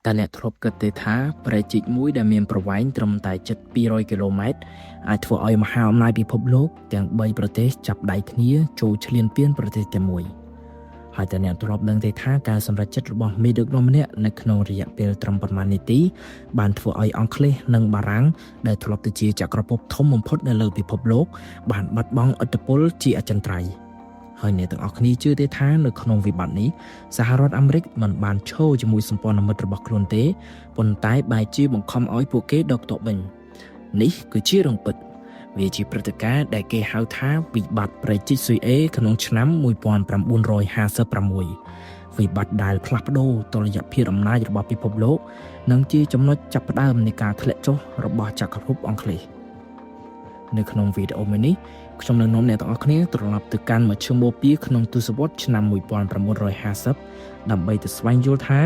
តែអ្នកធ្លាប់គិតទេថាប្រជិកមួយដែលមានប្រវែងត្រឹមតែជិត200គីឡូម៉ែត្រអាចធ្វើឲ្យមហាអំណាចពិភពលោកទាំង3ប្រទេសចាប់ដៃគ្នាចូលឈ្លានពានប្រទេសតែមួយហើយតែអ្នកធ្លាប់ដឹងទេថាការសម្រេចចិត្តរបស់មេដឹកនាំម្នាក់នៅក្នុងរយៈពេលត្រឹមប៉ុន្មាននាទីបានធ្វើឲ្យអង់គ្លេសនិងបារាំងដែលធ្លាប់ទៅជាចក្រភពធំបំផុតនៅលើពិភពលោកបានបាត់បង់ឥទ្ធិពលជាអចិន្ត្រៃយ៍ហើយអ្នកទាំងអស់គ្នាជឿទេថានៅក្នុងវិបត្តិនេះសហរដ្ឋអាមេរិកមិនបានឈរជាមួយសម្ព័ន្ធមិត្តរបស់ខ្លួនទេប៉ុន្តែបែរជាបង្ខំឲ្យពួកគេដកទ័ពវិញនេះគឺជារឿងពិតវាជាព្រឹត្តិការណ៍ដែលគេហៅថាវិបត្តិប្រជិកស៊ុយអេក្នុងឆ្នាំ1956វិបត្តិដែលផ្លាស់ប្ដូរតុល្យភាពអំណាចរបស់ពិភពលោកនិងជាចំណុចចាប់ផ្ដើមនៃការធ្លាក់ចុះរបស់ចក្រភពអង់គ្លេសនៅក្នុងវីដេអូមួយនេះខ្ញុំនឹងនាំអ្នកទាំងអស់គ្នាត្រឡប់ទៅកាន់មជ្ឈមបូព៌ាក្នុងទសវត្សរ៍ឆ្នាំ1950ដើម្បីទៅស្វែងយល់ថា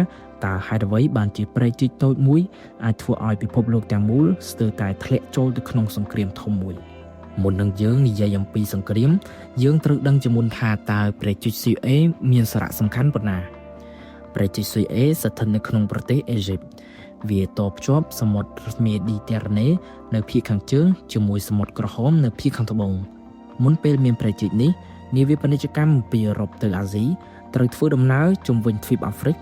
តើហេតុអ្វីបានជាប្រជិកតូចមួយអាចធ្វើឲ្យពិភពលោកទាំងមូលស្ទើរតែធ្លាក់ចូលទៅក្នុងសង្គ្រាមធំមួយមុននឹងយើងនិយាយអំពីសង្គ្រាមយើងត្រូវដឹងជាមុនថាតើប្រជិកស៊ុយអេមានសារៈសំខាន់ប៉ុណ្ណាប្រជិកស៊ុយអេស្ថិតនៅក្នុងប្រទេសអេហ្ស៊ីបវាតភ្ជាប់សមុទ្រមេឌីទែរ៉ាណេនៅភាគខាងជើងជាមួយសមុទ្រក្រហមនៅភាគខាងត្បូងមុនពេលមានប្រជិកនេះនាវាពាណិជ្ជកម្មពីអឺរ៉ុបទៅអាស៊ីត្រូវធ្វើដំណើរជុំវិញទ្វីបអាហ្វ្រិក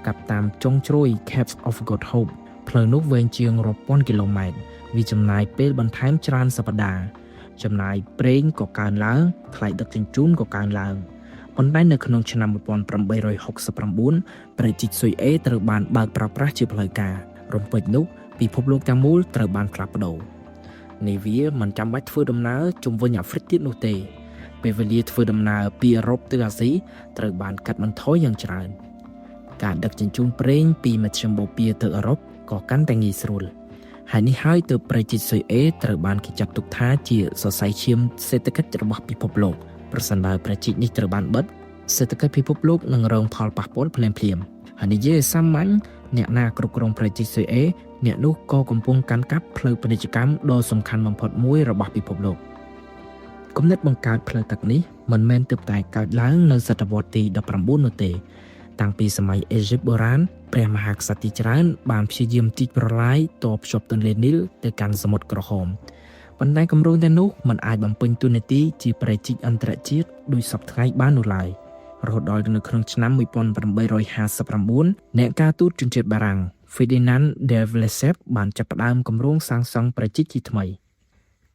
កាប់តាមចុងជ្រោយ Cape of Good Hope ផ្លូវនោះវែងជាងរាប់ពាន់គីឡូម៉ែត្រវាចំណាយពេលបន្ថែមច្រើនសប្តាហ៍ចំណាយប្រេងក៏កើនឡើងថ្លៃដឹកជញ្ជូនក៏កើនឡើងប៉ុន្តែនៅក្នុងឆ្នាំ1869ប្រជិកស៊ុយអេត្រូវបានបើកប្រើប្រាស់ជាផ្លូវការរំពេចនោះពិភពលោកទាំងមូលត្រូវបានផ្លាស់ប្ដូរនាវាមិនចាំបាច់ធ្វើដំណើរជុំវិញអាហ្វ្រិកទៀតនោះទេពេលវេលាធ្វើដំណើរពីអឺរ៉ុបទៅអាស៊ីត្រូវបានកាត់បន្ថយយ៉ាងច្រើនការដឹកជញ្ជូនប្រេងពីមជ្ឈមបូព៌ាទៅអឺរ៉ុបក៏កាន់តែងាយស្រួលហើយនេះហើយទើបប្រជិកស៊ុយអេត្រូវបានគេចាត់ទុកថាជាសរសៃឈាមសេដ្ឋកិច្ចរបស់ពិភពលោកប្រសិនបើប្រជិកនេះត្រូវបានបិទសេដ្ឋកិច្ចពិភពលោកនឹងរងផលប៉ះពាល់ភ្លាមៗហើយនិយាយសាមញ្ញអ្នកណាគ្រប់គ្រងប្រជិកស៊ុយអេអ្នកនោះក៏កំពុងកាន់កាប់ផ្លូវពាណិជ្ជកម្មដ៏សំខាន់បំផុតមួយរបស់ពិភពលោកគំនិតបង្កើតផ្លូវទឹកនេះមិនមែនទើបតែកើតឡើងនៅសតវត្សទី19នោះទេតាំងពីសម័យអេហ្ស៊ីបបុរាណព្រះមហាក្សត្រទីច្រើនបានព្យាយាមជីកប្រឡាយតភ្ជាប់ទន្លេនីលទៅកាន់សមុទ្រក្រហមប៉ុន្តែគម្រោងទាំងនោះមិនអាចបំពេញតួនាទីជាប្រជិកអន្តរជាតិដោយសពថ្ងៃបាននោះឡើយរហូតដល់នៅក្នុងឆ្នាំ1859អ្នកការទូតជនជាតិបារាំង Ferdinand de Lesseps បានចាប់ផ្ដើមគម្រោងសាងសង់ប្រជិកជាថ្មី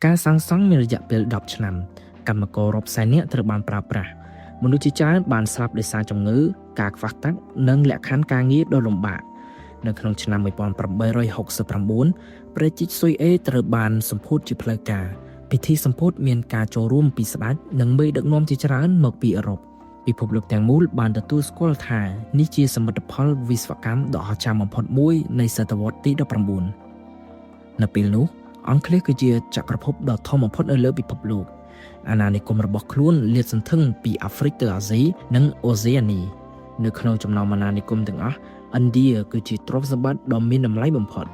ការសាងសង់មានរយៈពេល10ឆ្នាំកម្មកររាប់សែននាក់ត្រូវបានប្រើប្រាស់មនុស្សជាច្រើនបានស្លាប់ដោយសារជំងឺការខ្វះទឹកនិងលក្ខខណ្ឌការងារដ៏លំបាកនៅក្នុងឆ្នាំ1869ប្រជិកស៊ុយអេត្រូវបានសម្ពោធជាផ្លូវការពិធីសម្ពោធមានការចូលរួមពីស្ដេចនិងមេដឹកនាំជាច្រើនមកពីអឺរ៉ុបពិភពលោកទាំងមូលបានទទួលស្គាល់ថានេះជាសមិទ្ធផលវិស្វកម្មដ៏អស្ចារ្យបំផុតមួយនៃសតវត្សទី19នៅពេលនោះអង់គ្លេសគឺជាចក្រភពដ៏ធំបំផុតនៅលើពិភពលោកអាណានិគមរបស់ខ្លួនលាតសន្ធឹងពីអាហ្វ្រិកទៅអាស៊ីនិងអូសេអានីនៅក្នុងចំណោមអាណានិគមទាំងអស់ឥណ្ឌាគឺជាទ្រព្យសម្បត្តិដ៏មានតម្លៃបំផុត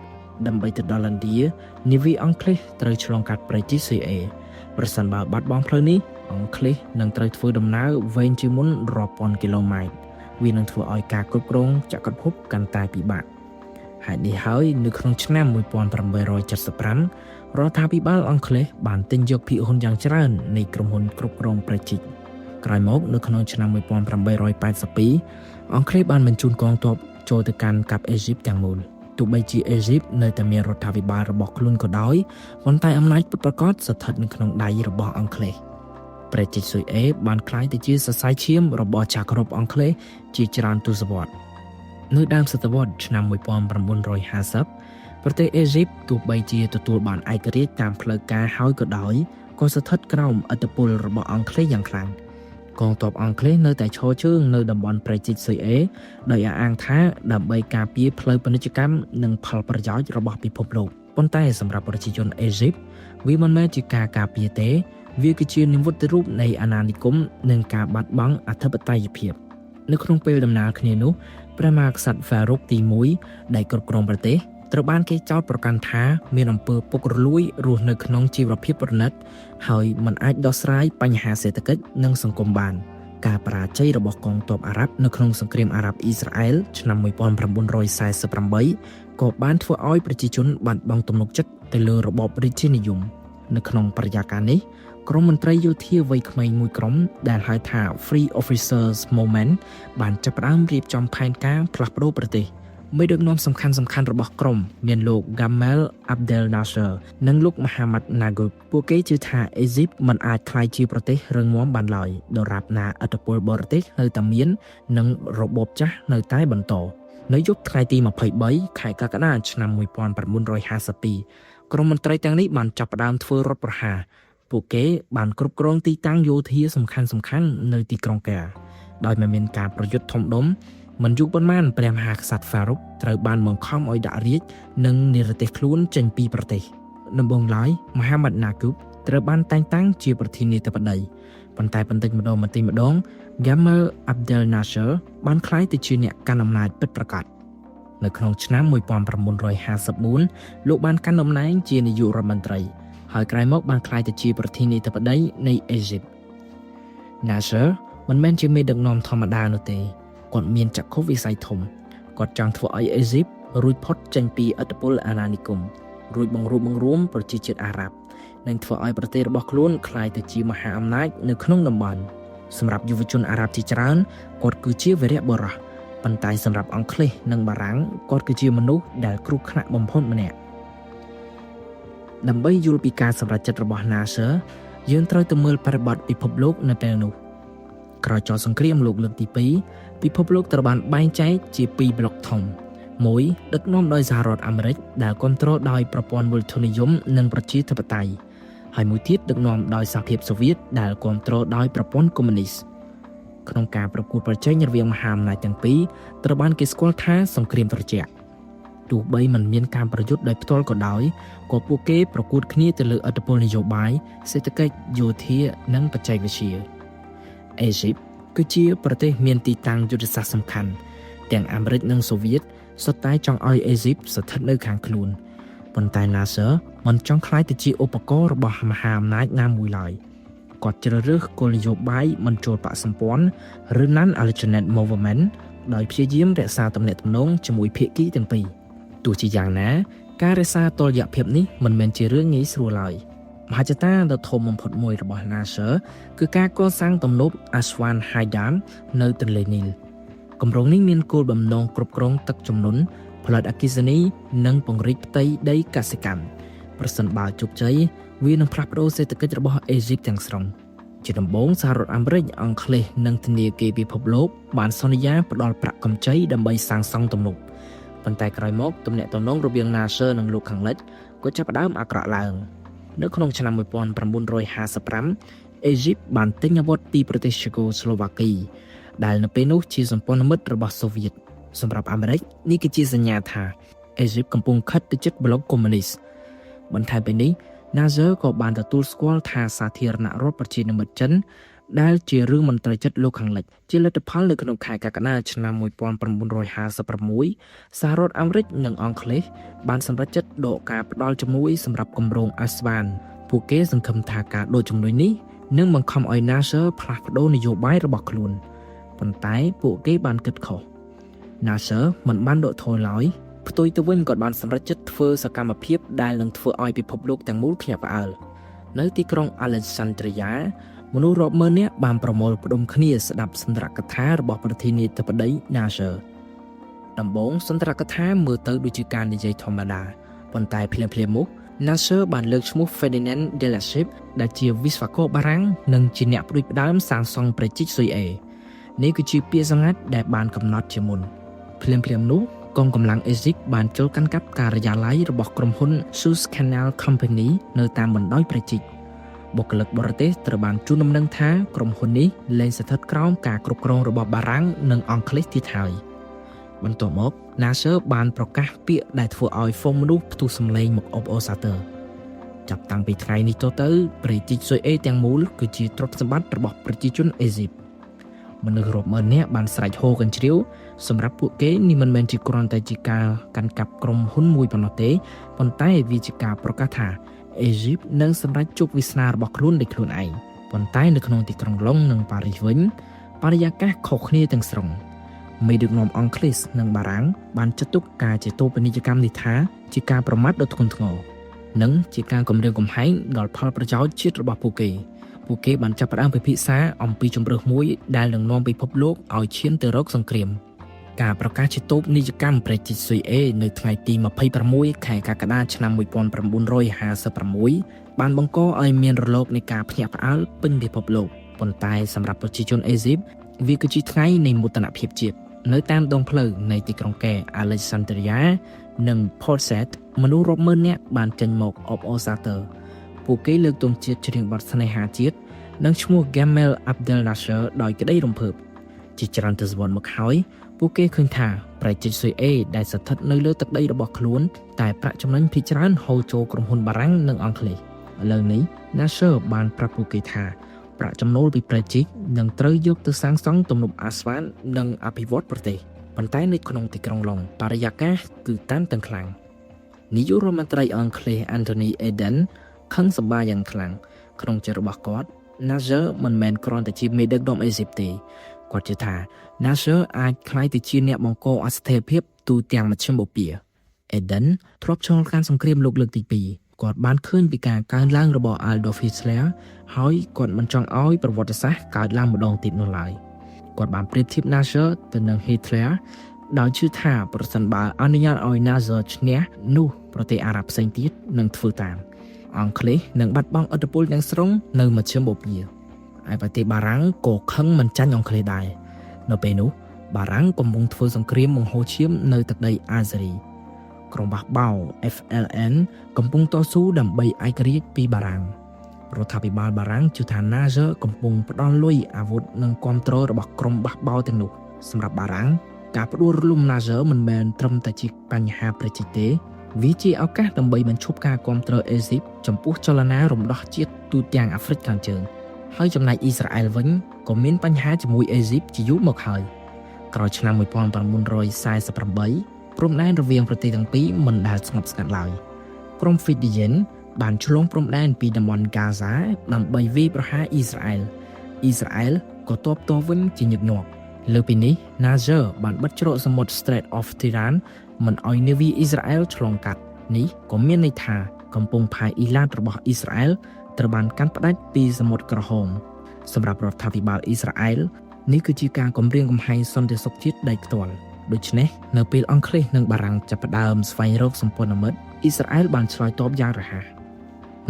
ដើម្បីទៅដល់ឥណ្ឌានាវាអង់គ្លេសត្រូវឆ្លងកាត់ប្រជិកស៊ុយអេប្រសិនបើបាត់បង់ផ្លូវនេះអង់គ្លេសនឹងត្រូវធ្វើដំណើរវែងជាងមុនរាប់ពាន់គីឡូម៉ែត្រវានឹងធ្វើឲ្យការគ្រប់គ្រងចក្រភពកាន់តែពិបាកហេតុនេះហើយនៅក្នុងឆ្នាំ1875រដ្ឋាភិបាលអង់គ្លេសបានទិញយកភាគហ៊ុនយ៉ាងច្រើននៃក្រុមហ៊ុនគ្រប់គ្រងប្រជិកក្រោយមកនៅក្នុងឆ្នាំ1882អង់គ្លេសបានបញ្ជូនកងទ័ពចូលទៅកាន់កាប់អេហ្ស៊ីបទាំងមូលទោះបីជាអេហ្ស៊ីបនៅតែមានរដ្ឋាភិបាលរបស់ខ្លួនក៏ដោយប៉ុន្តែអំណាចពិតប្រាកដស្ថិតនៅក្នុងដៃរបស់អង់គ្លេសប្រជិកស៊ុយអេបានក្លាយទៅជាសរសៃឈាមរបស់ចក្រភពអង់គ្លេសជាច្រើនទសវត្សរ៍នៅដើមសតវត្សឆ្នាំ1950ប្រទេសអេហ្ស៊ីបទោះបីជាទទួលបានឯករាជ្យតាមផ្លូវការហើយក៏ដោយក៏ស្ថិតក្រោមឥទ្ធិពលរបស់អង់គ្លេសយ៉ាងខ្លាំងកងទ័ពអង់គ្លេសនៅតែឈរជើងនៅតំបន់ប្រជិកស៊ុយអេដោយអះអាងថាដើម្បីការពារផ្លូវពាណិជ្ជកម្មនិងផលប្រយោជន៍របស់ពិភពលោកប៉ុន្តែសម្រាប់ប្រជាជនអេហ្ស៊ីបវាមិនមែនជាការការពារទេវាគឺជានិមិត្តរូបនៃអាណានិគមនិងការបាត់បង់អធិបតេយ្យភាពនៅក្នុងពេលដំណើរគ្នានោះព្រះមហាក្សត្រហ្វារុកទី1ដែលគ្រប់គ្រងប្រទេសត្រូវបានគេចោទប្រកាន់ថាមានអំពើពុករលួយរស់នៅក្នុងជីវភាពប្រណិតហើយមិនអាចដោះស្រាយបញ្ហាសេដ្ឋកិច្ចនិងសង្គមបាន ការបរាជ័យរបស់កងទ័ពអារ៉ាប់នៅក្នុងសង្គ្រាមអារ៉ាប់អ៊ីស្រាអែលឆ្នាំ1948ក៏បានធ្វើឲ្យប្រជាជនបាត់បង់ទំនុកចិត្តទៅលើរបបរាជានិយមនៅក្នុងបរិយាកាសនេះក្រុមមន្ត្រីយោធាវ័យក្មេងមួយក្រុមដែលហៅថា Free Officers Movement បានចាប់ផ្ដើមរៀបចំផែនការផ្លាស់ប្ដូរប្រទេសមេដឹកនាំសំខាន់របស់ក្រុមមានលោក Gamal Abdel Nasser និងលោក Mohamed Naguib ពួកគេជឿថាអេស៊ីបមិនអាចក្លាយជាប្រទេសរឹងមាំបានឡើយដរាបណាឥទ្ធិពលបរទេសនៅតែមាននិងរបបចាស់នៅតែបន្តនៅយប់ថ្ងៃទី23ខែកក្កដាឆ្នាំ1952ក្រុមមន្ត្រីទាំងនេះបានចាប់ផ្ដើមធ្វើរដ្ឋប្រហារពួកគេបានគ្រប់គ្រងទីតាំងយោធាសំខាន់នៅទីក្រុងកាដោយមានការប្រយុទ្ធធំដុំមិនយូរប៉ុន្មានព្រះមហាក្សត្រ Farouk ត្រូវបានបង្ខំឲ្យដាក់រាជនិងនិរទេសខ្លួនចេញពីប្រទេសដំបូងឡើយ Mohamed Naguib ត្រូវបានតែងតាំងជាប្រធានាធិបតីប៉ុន្តែបន្តិចម្ដង Gamal Abdel Nasser បានក្លាយទៅជាអ្នកកាន់អំណាចពិតប្រាកដនៅក្នុងឆ្នាំ1954លោកបានកាន់តំណែងជានាយករដ្ឋមន្ត្រីហើយក្រោយមកបានក្លាយទៅជាប្រធានាធិបតីនៃអេស៊ីប Nasser មិនមែនជាមេដឹកនាំធម្មតានោះទេគាត់មានចក្ខុវិស័យធំគាត់ចង់ធ្វើឲ្យអេស៊ីបរួចផុតចេញពីឥទ្ធិពលអាណានិគមរួចបង្រួមប្រជាជាតិអារ៉ាប់និងធ្វើឲ្យប្រទេសរបស់ខ្លួនក្លាយទៅជាមហាអំណាចនៅក្នុងតំបន់សម្រាប់យុវជនអារ៉ាប់ជាច្រើនគាត់គឺជាវីរៈបុរសប៉ុន្តែសម្រាប់អង់គ្លេសនិងបារាំងគាត់គឺជាមនុស្សដែលគ្រោះថ្នាក់បំផុតម្នាក់ដើម្បីយល់ពីការសម្រេចចិត្តរបស់ Nasser យើងត្រូវទៅមើលបរិបទពិភពលោកនៅពេលនោះក្រោយចោលសង្គ្រាមលោកលើកទី2ពិភពលោកត្រូវបានបែងចែកជា2ប្លុកធំមួយដឹកនាំដោយសហរដ្ឋអាមេរិកដែលគ្រប់គ្រងដោយប្រព័ន្ធវុលធនិយមនិងប្រជាធិបតេយ្យហើយមួយទៀតដឹកនាំដោយសហភាពសូវៀតដែលគ្រប់គ្រងដោយប្រព័ន្ធកុម្មុយនីសក្នុងការប្រកួតប្រជែងរវាងមហាអំណាចទាំងពីរត្រូវបានគេស្គាល់ថាសង្គ្រាមត្រជាក់ទោះបីមិនមានការប្រយុទ្ធដោយផ្ទាល់ក៏ដោយក៏ពួកគេប្រកួតគ្នាទៅលើឥទ្ធិពលនយោបាយសេដ្ឋកិច្ចយោធានិងបច្ចេកវិទ្យាអេស៊ីបគឺជាប្រទេសមានទីតាំងយុទ្ធសាស្ត្រសំខាន់ទាំងអាមេរិកនិងសូវៀតសុទ្ធតែចង់ឲ្យអេស៊ីបស្ថិតនៅខាងខ្លួនប៉ុន្តែ Nasser មិនចង់ក្លាយទៅជាឧបករណ៍របស់មហាអំណាចណាមួយឡើយគាត់ជ្រើសរើសគោលនយោបាយមិនចូលបកសម្ព័ន្ធឬ Non-Alignment Movement ដោយព្យាយាមរក្សាទំនាក់ទំនងជាមួយភាគីទាំងពីរទោះជាយ៉ាងណាការរក្សាតុល្យភាពនេះមិនមែនជារឿងងាយស្រួលឡើយមហិច្ឆតាដ៏ធំបំផុតមួយរបស់ Nasser គឺការកសាងទំនប់ Aswan Haidan នៅទន្លេនីលគម្រោងនេះមានគោលបំណងគ្រប់គ្រងទឹកជំនន់ផលិតអគ្គិសនីនិងពង្រីកផ្ទៃដីកសិកម្មប្រសិនបើជោគជ័យវានឹងផ្លាស់ប្ដូរសេដ្ឋកិច្ចរបស់អេស៊ីបទាំងស្រុងជាដំបូងសហរដ្ឋអាមេរិកអង់គ្លេសនិងធនាគារពិភពលោកបានសន្យាផ្ដល់ប្រាក់កម្ចីដើម្បីសាងសង់ទំនប់ប៉ុន្តែក្រោយមកទំនាក់ទំនងរវាង Nasser និងលោកខាងលិចក៏ចាប់ផ្ដើមអាក្រក់ឡើងនៅក្នុងឆ្នាំ1955អេស៊ីបបានទិញអាវុធពីប្រទេសឈេកូស្លូវ៉ាគីដែលនៅពេលនោះជាសម្ព័ន្ធមិត្តរបស់សូវៀតសម្រាប់អាមេរិកនេះគឺជាសញ្ញាថាអេស៊ីបកំពុងខិតទៅជិតប្លុកកុម្មុយនីសបន្ថែមពីនេះ Nasser ក៏បានទទួលស្គាល់ថាសាធារណរដ្ឋប្រជាមានិតចិនដែលជារឿងមន្ត្រីចិត្តលោកខាងលិចជាលទ្ធផលនៅក្នុងខែកក្កដាឆ្នាំ1956សហរដ្ឋអាមេរិកនិងអង់គ្លេសបានសម្រេចចិត្តដកការផ្ដល់ជំនួយសម្រាប់គម្រោង Aswan ពួកគេសង្ឃឹមថាការដកជំនួយនេះនឹងបង្ខំឲ្យ Nasser ផ្លាស់ប្ដូរនយោបាយរបស់ខ្លួនប៉ុន្តែពួកគេបានគិតខុស Nasser មិនបានដកថយឡើយផ្ទុយទៅវិញគាត់បានសម្រេចចិត្តធ្វើសកម្មភាពដែលនឹងធ្វើឲ្យពិភពលោកទាំងមូលភ្ញាក់ផ្អើលនៅទីក្រុង Alexandria មនុស្សរាប់ម៉ឺននាក់បានប្រមូលផ្ដុំគ្នាស្ដាប់សន្ទរកថារបស់ប្រធានាធិបតី Nasser ដំបូងសន្ទរកថាមើលទៅដូចជាការនិយាយធម្មតាប៉ុន្តែភ្លាមៗមក Nasser បានលើកឈ្មោះ Ferdinand de Lesseps ដែលជាវិស្វករបារាំងនិងជាអ្នកផ្ដួចផ្ដើមសាងសង់ព្រះជីកស៊ុយអេនេះគឺជាពាក្យសម្ងាត់ដែលបានកំណត់ជាមុនភ្លាមៗនោះកងកម្លាំងអេស៊ីបបានចូលកាន់កាប់ការិយាល័យរបស់ក្រុមហ៊ុន Suez Canal Company នៅតាមបណ្ដោយព្រះជីកបុគ្គលិកបរទេសត្រូវបានជូនដំណឹងថាក្រុមហ៊ុននេះលែងស្ថិតក្រោមការគ្រប់គ្រងរបស់បារាំងនិងអង់គ្លេសទៀតហើយបន្ទាប់មក Nasser បានប្រកាសពាក្យដែលធ្វើឲ្យហ្វូងមនុស្សផ្ទុះសម្លេងមកអបអរសាទរចាប់តាំងពីថ្ងៃនេះទៅព្រះជីកស៊ុយអេទាំងមូលគឺជាទ្រព្យសម្បត្តិរបស់ប្រជាជនអេស៊ីបមនុស្សរាប់ម៉ឺននាក់បានស្រែកហូកញ្ជ្រៀវសម្រាប់ពួកគេនេះមិនមែនជាគ្រាន់តែជាការកាន់កាប់ក្រុមហ៊ុនមួយប៉ុណ្ណោះទេប៉ុន្តែវាជាការប្រកាសថាអេស៊ីបនឹងសម្រេចជោគវាសនារបស់ខ្លួនដោយខ្លួនឯងប៉ុន្តែនៅក្នុងទីក្រុងឡុងនិងប៉ារីសវិញ បរិយាកាសខុសគ្នាទាំងស្រុងមេដឹកនាំអង់គ្លេសនិងបារាំងបានចាត់ទុកការជាតូបនីយកម្មនេះថាជាការប្រមាថដ៏ធ្ងន់ធ្ងរនិងជាការគំរាមកំហែងដល់ផលប្រយោជន៍ជាតិរបស់ពួកគេបានចាប់ផ្ដើមពិភាក្សាអំពីជំរើសមួយដែលនឹងនាំពិភពលោកឲ្យឈានទៅរកសង្គ្រាមការប្រកាសជាតូបនីយកម្មប្រជាជាតិស៊ុយអេនៅថ្ងៃទី26ខែកក្កដាឆ្នាំ1956បានបង្កឲ្យមានរលកនៃការភ្ញាក់ផ្អើលពេញពិភពលោកប៉ុន្តែសម្រាប់ប្រជាជនអេស៊ីបវាគឺជាថ្ងៃនៃមោទនភាពជាតិនៅតាមដងផ្លូវនៃទីក្រុងកែ Alexandria និង Port Said មនុស្សរាប់ម៉ឺននាក់បានចេញមកអបអរសាទរពួកគេលើកទង់ជាតិច្រៀងបទស្នេហាជាតិនិងឈ្មោះ Gamal Abdel Nasser ដោយក្តីរំភើបជាច្រើនទសវត្សរ៍មកហើយពួកគេឃើញថាប្រជាជាតិស៊ុយអេដែលស្ថិតនៅលើទឹកដីរបស់ខ្លួនតែប្រាក់ចំណេញភាគច្រើនហូរចូលក្រុមហ៊ុនបារាំងនិងអង់គ្លេសឥឡូវនេះ Nasser បានប្រាប់ពួកគេថាប្រាក់ចំណូលពីប្រជិកនឹងត្រូវយកទៅសាងសង់ទំនប់អាស្វ៉ាតនិងអភិវឌ្ឍប្រទេសប៉ុន្តែនៅក្នុងទីក្រុងឡុងបរិយាកាសគឺតានតឹងខ្លាំងនាយករដ្ឋមន្ត្រីអង់គ្លេស Anthony Eden ខឹងសម្បាយ៉ាងខ្លាំងក្នុងចិត្តរបស់គាត់ Nasser មិនមែនគ្រាន់តែជាមេដឹកនាំអេស៊ីបទេគាត់ជឿថា Nasser អាចក្លាយទៅជាអ្នកបង្កអស្ថិរភាពទូទាំងមជ្ឈិមបូព៌ា Eden ធ្លាប់ឆ្លងកាត់សង្គ្រាមលោកលើកទី2គាត់បានឃើញពីការកើនឡើងរបស់ Adolf Hitler ហើយគាត់មិនចង់ឲ្យប្រវត្តិសាស្ត្រកើតឡើងម្ដងទៀតនោះឡើយគាត់បានប្រៀបធៀប Nasser ទៅនឹង Hitler ដោយជឿថាប្រសិនបើអនុញ្ញាតឲ្យ Nasser ឈ្នះនោះប្រទេសអារ៉ាប់ផ្សេងទៀតនឹងធ្វើតាមអង់គ្លេសនឹងបាត់បង់ឥទ្ធិពលទាំងស្រុងនៅមជ្ឈិមបូព៌ាឯប្រទេសបារាំងក៏ខឹងមិនចាញ់អង់គ្លេសដែរនៅពេលនោះបារាំងកំពុងធ្វើសង្គ្រាមបង្ហូរឈាមនៅទឹកដីអាហ្សេរីក្រុមបះបោ FLN កំពុងតស៊ូដើម្បីឯករាជ្យពីបារាំងរដ្ឋាភិបាលបារាំងជឿថា Nasser កំពុងផ្ដល់លុយអាវុធនិងគាំទ្ររបស់ក្រុមបះបោទាំងនោះសម្រាប់បារាំងការផ្ដួលរំលំ Nasser មិនមែនត្រឹមតែជាបញ្ហាប្រជិកទេវាជាឱកាសដើម្បីបញ្ឈប់ការគាំទ្រអេស៊ីបចំពោះចលនារំដោះជាតិទូទាំងអាហ្វ្រិកខាងជើងហើយចំណែកអ៊ីស្រាអែលវិញក៏មានបញ្ហាជាមួយអេស៊ីបជាយូរមកហើយក្រោយឆ្នាំ1948ព្រំដែនរវាងប្រទេសទាំងពីរមិនដែលស្ងប់ស្ងាត់ឡើយក្រុម Fidjian បានឆ្លងព្រំដែនពីតំបន់ Gaza ដើម្បីវាយប្រហារអ៊ីស្រាអែលក៏តបតវិញជាញឹកញាប់លើពីនេះ Nasser បានបិទច្រកសមុទ្រ Strait of Tiran មិនឲ្យនាវីអ៊ីស្រាអែលឆ្លងកាត់នេះក៏មានន័យថាកំពង់ផែអ៊ីឡាតរបស់អ៊ីស្រាអែលត្រូវបានកាន់ផ្ដាច់ពីសមុទ្រក្រហមសម្រាប់រដ្ឋាភិបាលអ៊ីស្រាអែលនេះគឺជាការគំរាមកំហែងសន្តិសុខជាតិដោយផ្ទាល់ដូច្នេះនៅពេលអង់គ្លេសនិងបារាំងចាប់ផ្ដើមស្វែងរកសម្ព័ន្ធមិត្តអ៊ីស្រាអែលបានឆ្លើយតបយ៉ាងរហ័ស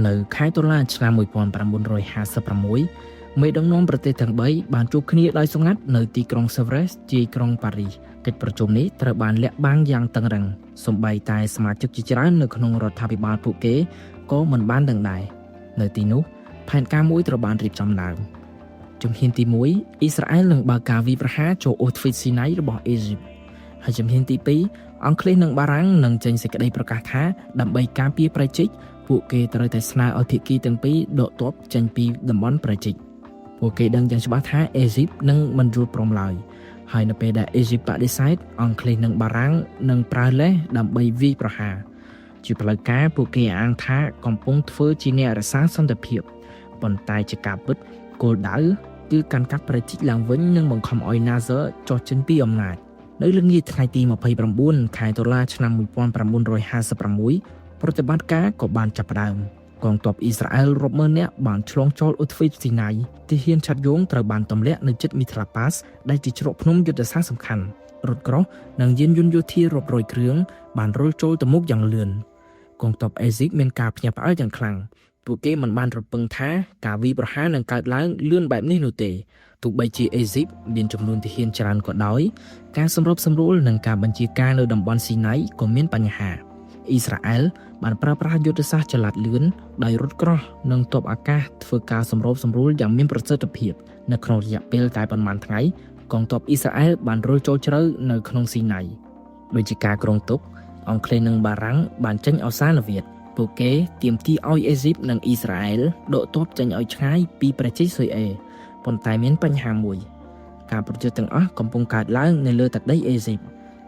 នៅខែតុលាឆ្នាំ1956មេដឹកនាំប្រទេសទាំង3បានជួបគ្នាដោយសម្ងាត់នៅទីក្រុង Sevres ជាយក្រុងប៉ារីសកិច្ចប្រជុំនេះត្រូវបានលាក់បាំងយ៉ាងតឹងរ៉ឹងសូម្បីតែសមាជិកជាច្រើននៅក្នុងរដ្ឋាភិបាលពួកគេក៏មិនបានដឹងដែរនៅទីនោះផែនការមួយត្រូវបានរៀបចំឡើងជំហានទី1អ៊ីស្រាអែលនឹងបើកការវាយប្រហារចូលអូទ្វីបស៊ីណៃរបស់អេស៊ីបហើយជំហានទី2អង់គ្លេសនិងបារាំងនឹងចេញសេចក្តីប្រកាសថាដើម្បីការពារប្រជិកពួកគេត្រូវតែស្នើឲ្យភាគីទាំងពីរដកទ័ពចេញពីតំបន់ប្រជិកពួកគេដឹងយ៉ាងច្បាស់ថាអេស៊ីបនឹងមិនយល់ព្រមឡើយហើយនៅពេលដែលអេស៊ីបបដិសេធអង់គ្លេសនិងបារាំងនឹងប្រើលេសដើម្បីវាយប្រហារជាផ្លូវការពួកគេអាងថាកំពុងធ្វើជាអ្នករក្សាសន្តិភាពប៉ុន្តែជាការពិតគោលដៅគឺកាន់កាប់ប្រជិកឡើងវិញនិងបង្ខំឲ្យ Nasser ចុះចេញពីអំណាចនៅល្ងាចថ្ងៃទី29ខែតុលាឆ្នាំ1956ប្រតិបត្តិការក៏បានចាប់ផ្ដើមកងទ័ពអ៊ីស្រាអែលរាប់ម៉ឺននាក់បានឆ្លងចូលឧទ្វីបស៊ីណៃទាហានឆាត់យងត្រូវបានទម្លាក់នៅជិតមីត្រាប៉ាសដែលជាច្រកភ្នំយុទ្ធសាស្ត្រសំខាន់រថក្រោះនិងយានយន្តយោធារាប់រយគ្រឿងបានរុលចូលទៅមុខយ៉ាងលឿនកងទ័ពអេស៊ីបមានការភ្ញាក់ផ្អើលយ៉ាងខ្លាំងពួកគេមិនបានរំពឹងថាការវាយប្រហារនឹងកើតឡើងលឿនបែបនេះនោះទេទោះបីជាអេស៊ីបមានចំនួនទាហានច្រើនក៏ដោយការសម្របសម្រួលនិងការបញ្ជាការនៅតំបន់ស៊ីណៃក៏មានបញ្ហាអ៊ីស្រាអែលបានប្រើប្រាស់យុទ្ធសាស្ត្រចល័តលឿនដោយរថក្រោះនិងទ័ពអាកាសធ្វើការសម្របសម្រួលយ៉ាងមានប្រសិទ្ធភាពនៅក្នុងរយៈពេលតែប៉ុន្មានថ្ងៃកងទ័ពអ៊ីស្រាអែលបានរុលចូលជ្រៅនៅក្នុងស៊ីណៃដោយជាការគ្រោងទុកអង់គ្លេសនិងបារាំងបានចេញឱសានវាទពួកគេទាមទារឲ្យអេស៊ីបនិងអ៊ីស្រាអែលដកទ័ពចេញឲ្យឆ្ងាយពីប្រជាជាតិស៊ុយអេប៉ុន្តែមានបញ្ហាមួយការប្រយុទ្ធទាំងអស់កំពុងកើតឡើងនៅលើទឹកដីអេស៊ីប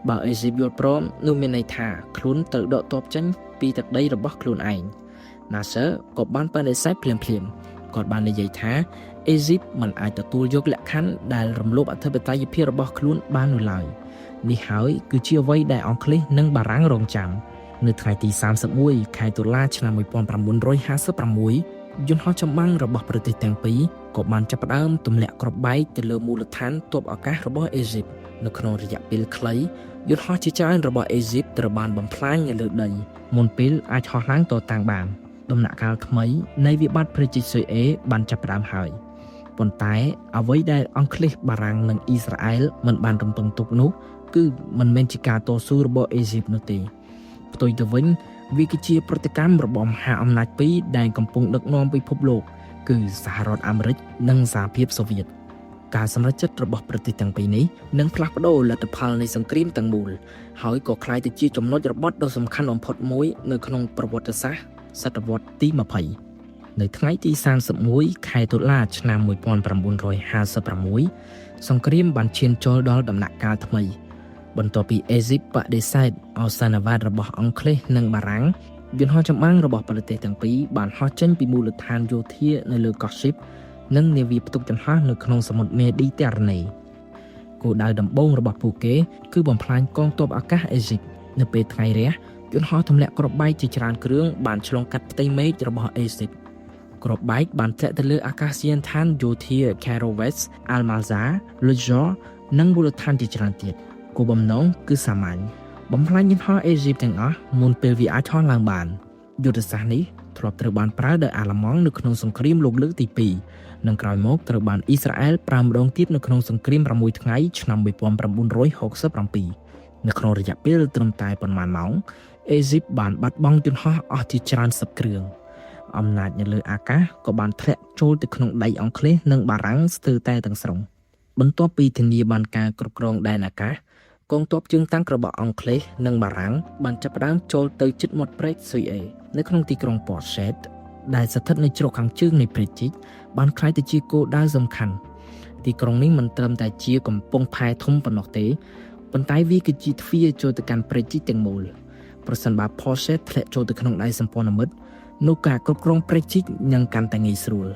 បើអេស៊ីបយល់ព្រមនោះមានន័យថាខ្លួនត្រូវដកទ័ពចេញពីទឹកដីរបស់ខ្លួនឯង Nasser ក៏បានបដិសេធភ្លាមៗគាត់បាននិយាយថា អេស៊ីបមិនអាចទទួលយកលក្ខខណ្ឌដែលរំលោភអធិបតេយ្យភាពរបស់ខ្លួនបាននោះឡើយនេះហើយគឺជាអ្វីដែលអង់គ្លេសនិងបារាំងរងចាំនៅថ្ងៃទី31ខែតុលាឆ្នាំ1956យន្តហោះចម្បាំងរបស់ប្រទេសទាំងពីរក៏បានចាប់ផ្ដើមទម្លាក់គ្រាប់បែកទៅលើមូលដ្ឋានទ័ពអាកាសរបស់អេស៊ីបនៅក្នុងរយៈពេលខ្លីយន្តហោះជាច្រើនរបស់អេស៊ីបត្រូវបានបំផ្លាញនៅលើដីមុនពេលអាចហោះឡើងតតាំងបានដំណាក់កាលថ្មីនៃវិបត្តិប្រជិតស៊ុយអេបានចាប់ផ្ដើមហើយប៉ុន្តែអ្វីដែលអង់គ្លេសបារាំងនិងអ៊ីស្រាអែលមិនបានរំពឹងទុកនោះគឺមិនមែនជាការតស៊ូរបស់អេស៊ីបនោះទេផ្ទុយទៅវិញវាគឺជាប្រតិកម្មរបស់មហាអំណាចពីរដែលកំពុងដឹកនាំពិភពលោកគឺសហរដ្ឋអាមេរិកនិងសហភាពសូវៀតការសម្រេចចិត្តរបស់ប្រទេសទាំងពីរនេះនឹងផ្លាស់ប្ដូរលទ្ធផលនៃសង្គ្រាមទាំងមូលហើយក៏ក្លាយទៅជាចំណុចរបត់ដ៏សំខាន់បំផុតមួយនៅក្នុងប្រវត្តិសាស្ត្រសតវត្សទី20នៅថ្ងៃទី31ខែតុលាឆ្នាំ1956សង្គ្រាមបានឈានចូលដល់ដំណាក់កាលថ្មីបន្ទាប់ពីអេស៊ីបបដិសេធអសានវត្តរបស់អង់គ្លេសនិងបារាំងយន្តហោះចម្បាំងរបស់ប្រទេសទាំងពីរបានហោះចេញពីមូលដ្ឋានយោធានៅលើកោះស៊ីបនិងនាវាផ្ទុកចន្លោះនៅក្នុងសមុទ្រមេឌីទែរ៉ាណេគោលដៅដំបូងរបស់ពួកគេគឺបំផ្លាញកងទ័ពអាកាសអេស៊ីបនៅពេលថ្ងៃរះយន្តហោះទម្លាក់គ្រាប់បែកជាច្រើនគ្រឿងបានឆ្លងកាត់ផ្ទៃមេឃរបស់អេស៊ីបគ្រាប់បែកបានធ្លាក់ទៅលើអាកាសយានដ្ឋានយោធា Caravets, Almanzar, Lujor និងមូលដ្ឋានជាច្រើនទៀតគោលបំណងគឺសាមញ្ញបំផ្លាញយន្តហោះអេស៊ីបទាំងអស់មុនពេលវាអាចហោះឡើងបានយុទ្ធសាស្ត្រនេះធ្លាប់ត្រូវបានប្រើដោយអាល្លឺម៉ង់នៅក្នុងសង្គ្រាមលោកលើកទី2និងក្រោយមកត្រូវបានអ៊ីស្រាអែលប្រើម្ដងទៀតនៅក្នុងសង្គ្រាម6ថ្ងៃឆ្នាំ1967នៅក្នុងរយៈពេលត្រឹមតែប៉ុន្មានម៉ោងអេស៊ីបបានបាត់បង់យន្តហោះអស់ជាច្រើនសិបគ្រឿងអំណាចនៅលើអាកាសក៏បានធ្លាក់ចូលទៅក្នុងដៃអង់គ្លេសនិងបារាំងស្ទើរតែទាំងស្រុងបន្ទាប់ពីធានាបានការគ្រប់គ្រងដែនអាកាសកងទ័ពជើងតាំងរបស់អង់គ្លេសនិងបារាំងបានចាប់ផ្ដើមចូលទៅជិតមាត់ព្រែកស៊ុយអេនៅក្នុងទីក្រុង Port Said ដែលស្ថិតនៅជ្រកខាងជើងនៃព្រែកជីកបានក្លាយទៅជាគោលដៅសំខាន់ទីក្រុងនេះមិនត្រឹមតែជាកំពង់ផែធំប៉ុណ្ណោះទេប៉ុន្តែវាគឺជាទ្វារចូលទៅកាន់ព្រែកជីកទាំងមូលប្រសិនបើ Port Said ធ្លាក់ចូលទៅក្នុងដៃសម្ព័ន្ធមិត្តនោះការគ្រប់គ្រងព្រែកជីកនឹងកាន់តែងាយស្រួល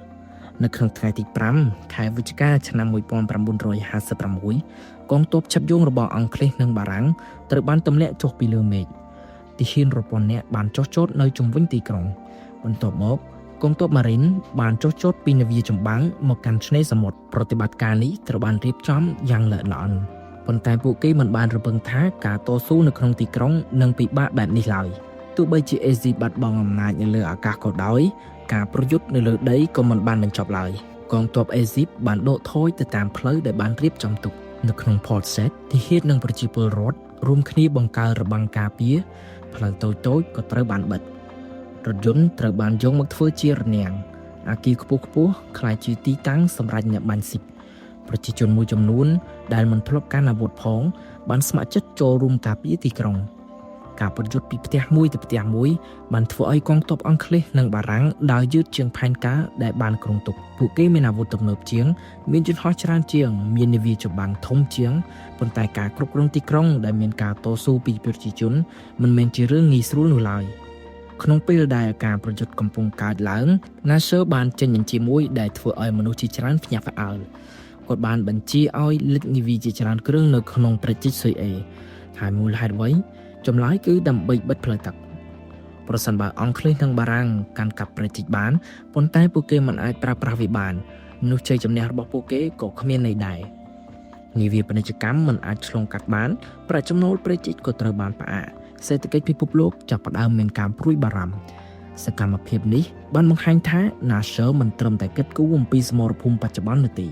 នៅក្នុងថ្ងៃទី5ខែវិច្ឆិកាឆ្នាំ1956កងទ័ពឆាប់យងរបស់អង់គ្លេសនិងបារាំងត្រូវបានទម្លាក់ចុះពីលើមេឃទាហានរាប់ពាន់នាក់បានចុះចតនៅជុំវិញទីក្រុងបន្ទាប់មកកងទ័ពម៉ារីនបានចុះចតពីនាវាចម្បាំងមកកាន់ឆ្នេរសមុទ្រប្រតិបត្តិការនេះត្រូវបានរៀបចំយ៉ាងល្អិតល្អន់ប៉ុន្តែពួកគេមិនបានរំពឹងថាការតស៊ូនៅក្នុងទីក្រុងនឹងពិបាកបែបនេះឡើយទោះបីជាអេស៊ីបាត់បង់អំណាចនៅលើអាកាសក៏ដោយការប្រយុទ្ធនៅលើដីក៏មិនបានបញ្ចប់ឡើយកងទ័ពអេស៊ីបបានដកថយទៅតាមផ្លូវដែលបានរៀបចំទុកនៅក្នុង Port Said ទាហាននិងប្រជាពលរដ្ឋរួមគ្នាបង្កើនរបាំងការពារផ្លូវតូចៗក៏ត្រូវបានបិទរថយន្តត្រូវបានយកមកធ្វើជារនាំងអគារខ្ពស់ៗក្លាយជាទីតាំងសម្រាប់អ្នកបាញ់ស៊ីកប្រជាជនមួយចំនួនដែលមិនធ្លាប់កាន់អាវុធផងបានស្ម័គ្រចិត្តចូលរួមការពារទីក្រុងការប្រយុទ្ធពីផ្ទះមួយទៅផ្ទះមួយបានធ្វើឲ្យកងទ័ពអង់គ្លេសនិងបារាំងដើរយឺតជាងផែនការដែលបានគ្រោងទុកពួកគេមានអាវុធទំនើបជាងមានយន្តហោះច្រើនជាងមាននាវាចម្បាំងធំជាងប៉ុន្តែការគ្រប់គ្រងទីក្រុងដែលមានការតស៊ូពីប្រជាជនមិនមែនជារឿងងាយស្រួលនោះឡើយក្នុងពេលដែលការប្រយុទ្ធកំពុងកើតឡើង Nasser បានចេញបញ្ជាមួយដែលធ្វើឲ្យមនុស្សជាច្រើនភ្ញាក់ផ្អើលគាត់បានបញ្ជាឲ្យលេចនាវាជាច្រើនគ្រឿងនៅក្នុងប្រជិតស៊ុយអេហើយមូលហេតុអ្វីចម្លើយគឺដើម្បីបិទផ្លូវទឹកប្រសិនបើអង់គ្លេសនិងបារាំងកាន់កាប់ប្រជិកបានប៉ុន្តែពួកគេមិនអាចប្រើប្រាស់វាបាននោះជ័យជំនះរបស់ពួកគេក៏គ្មានន័យដែរនាវាពាណិជ្ជកម្មមិនអាចឆ្លងកាត់បានប្រាក់ចំណូលប្រជិកក៏ត្រូវបានផ្អាកសេដ្ឋកិច្ចពិភពលោកចាប់ផ្ដើមមានការព្រួយបារម្ភសកម្មភាពនេះបានបង្ហាញថា Nasser មិនត្រឹមតែគិតគូរអំពីសមរភូមិបច្ចុប្បន្ននោះទេ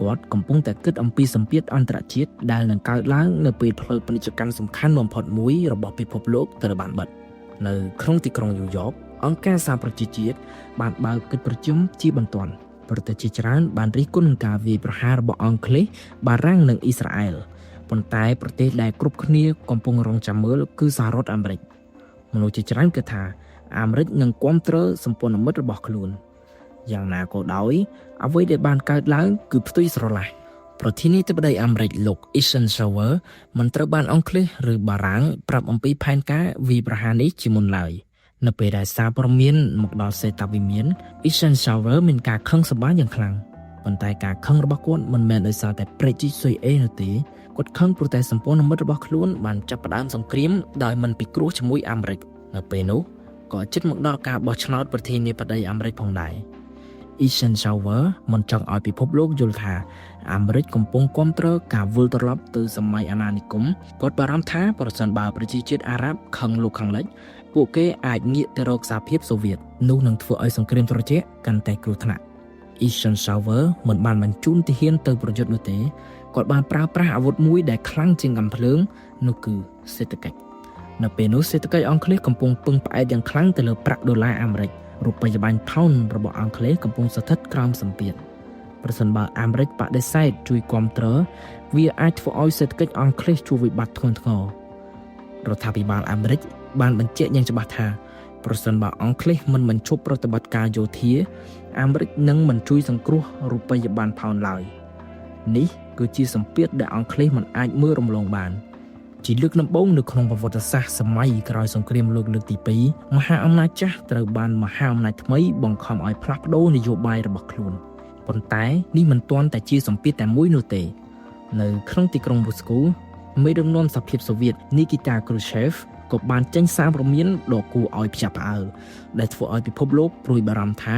គាត់កំពុងតែគិតអំពីសម្ពាធអន្តរជាតិដែលនឹងកើតឡើងនៅពេលផ្លូវពាណិជ្ជកម្មសំខាន់បំផុតមួយរបស់ពិភពលោកត្រូវបានបិទនៅក្នុងទីក្រុងញូវយ៉កអង្គការសហប្រជាជាតិបានបើកកិច្ចប្រជុំជាបន្ទាន់ប្រទេសជាច្រើនបានរិះគន់នឹងការវាយប្រហាររបស់អង់គ្លេសបារាំងនិងអ៊ីស្រាអែលប៉ុន្តែប្រទេសដែលគ្រប់គ្នាកំពុងរងចាំមើលគឺសហរដ្ឋអាមេរិកមនុស្សជាច្រើនគិតថាអាមេរិកនឹងគាំទ្រសម្ព័ន្ធមិត្តរបស់ខ្លួនយ៉ាងណាក៏ដោយអ្វីដែលបានកើតឡើងគឺផ្ទុយស្រឡះប្រធានាធិបតីអាមេរិកលោក Eisenhower មិនត្រូវបានអង់គ្លេសឬបារាំងប្រាប់អំពីផែនការវាយប្រហារនេះជាមុនឡើយនៅពេលដែលសារព័ត៌មានមកដល់សេតាវិមាន Eisenhower មានការខឹងសម្បារយ៉ាងខ្លាំង ប៉ុន្តែការខឹងរបស់គាត់មិនមែនដោយសារតែប្រេជីស៊ុយអេនោះទេគាត់ខឹងព្រោះតែសម្ព័ន្ធមិត្តរបស់ខ្លួនបានចាប់ផ្ដើមសង្គ្រាមដោយមិនពិគ្រោះជាមួយអាមេរិកនៅពេលនោះក៏ជិតមកដល់ការបោះឆ្នោតប្រធានាធិបតីអាមេរិកផងដែរ Eisenhower មិនចង់ឲ្យពិភពលោកយល់ថាអាមេរិកកំពុងគាំទ្រការវិលត្រឡប់ទៅសម័យអាណានិគមគាត់បារម្ភថាប្រសិនបើប្រជាជាតិអារ៉ាប់ខឹងលោកខាងលិចពួកគេអាចងាកទៅរកសហភាពសូវៀតនោះនឹងធ្វើឲ្យសង្គ្រាមត្រជាក់កាន់តែគ្រោះថ្នាក់ Eisenhower មិនបានបញ្ជូនទាហានទៅប្រយុទ្ធនោះទេគាត់បានប្រើប្រាស់អាវុធមួយដែលខ្លាំងជាងកាំភ្លើងនោះគឺសេដ្ឋកិច្ចនៅពេលនោះសេដ្ឋកិច្ចអង់គ្លេសកំពុងពឹងផ្អែកយ៉ាងខ្លាំងទៅលើប្រាក់ដុល្លារអាមេរិករូបិយប័ណ្ណផោនរបស់អង់គ្លេសកំពុងស្ថិតក្រោមសម្ពាធប្រសិនបើអាមេរិកបដិសេធជួយគាំទ្រវាអាចធ្វើឲ្យសេដ្ឋកិច្ចអង់គ្លេសជួបវិបត្តិធ្ងន់ធ្ងររដ្ឋាភិបាលអាមេរិកបានបញ្ជាក់យ៉ាងច្បាស់ថាប្រសិនបើអង់គ្លេសមិនបញ្ឈប់ប្រតិបត្តិការយោធាអាមេរិកនឹងមិនជួយសង្គ្រោះរូបិយប័ណ្ណផោនឡើយនេះគឺជាសម្ពាធដែលអង់គ្លេសមិនអាចមើលរំលងបានជាលើកដំបូងនៅក្នុងប្រវត្តិសាស្ត្រសម័យក្រោយសង្គ្រាមលោកលើកទី2មហាអំណាចចាស់ត្រូវបានមហាអំណាចថ្មីបង្ខំឲ្យផ្លាស់ប្ដូរនយោបាយរបស់ខ្លួនប៉ុន្តែនេះមិនទាន់តែជាសម្ពាធតែមួយនោះទេនៅក្នុងទីក្រុងមូស្គូមេដឹកនាំសហភាពសូវៀត Nikita Khrushchev ក៏បានចេញសារព្រមានដ៏គួរឲ្យភ្ញាក់ផ្អើលដែលធ្វើឲ្យពិភពលោកព្រួយបារម្ភថា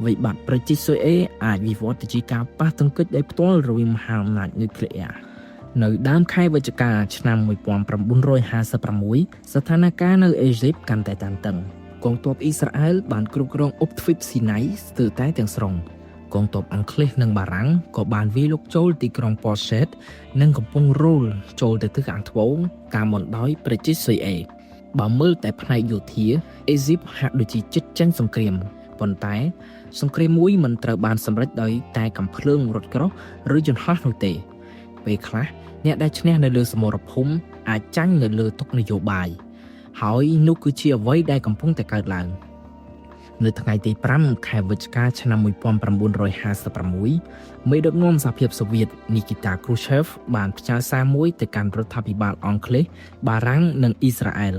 វិបត្តិប្រជិស៊ុយអេអាចវិវត្តទៅជាការប៉ះទង្គិចដោយផ្ទាល់រវាងមហាអំណាចនុយក្លេអ៊ែរនៅដើមខែវិច្ឆិកាឆ្នាំ1956ស្ថានភាពនៅអេហ្ស៊ីបកាន់តែតានតឹងកងទ័ពអ៊ីស្រាអែលបានគ្រប់គ្រងឧបទ្វីបស៊ីណៃស្ទើរតែទាំងស្រុងកងទ័ពអង់គ្លេសនិងបារាំងក៏បានវាយលុកចូលទីក្រុងប៉ូសេតនិងកំពង់រ៉ូលចូលទៅទិសខាងត្បូងតាមបណ្ដោយប្រជិស៊ុយអេបើមើលតែផ្នែកយោធាអេហ្ស៊ីបហាក់ដូចជាជិតចាញ់សង្គ្រាមប៉ុន្តែសង្គ្រាមមួយមិនត្រូវបានសម្រេចដោយតែកាំភ្លើងរថក្រោះឬយន្តហោះនោះទេពេលខ្លះអ្នកដែលឈ្នះនៅលើសមរភូមិអាចចាញ់នៅលើទុកនយោបាយហើយនោះគឺជាអ្វីដែលកំពុងតែកើតឡើងនៅថ្ងៃទី5ខែវិច្ឆិកាឆ្នាំ1956មេដឹកនាំសហភាពសូវៀត Nikita Khrushchev បានផ្ញើសារមួយទៅកាន់រដ្ឋាភិបាលអង់គ្លេសបារាំងនិងអ៊ីស្រាអែល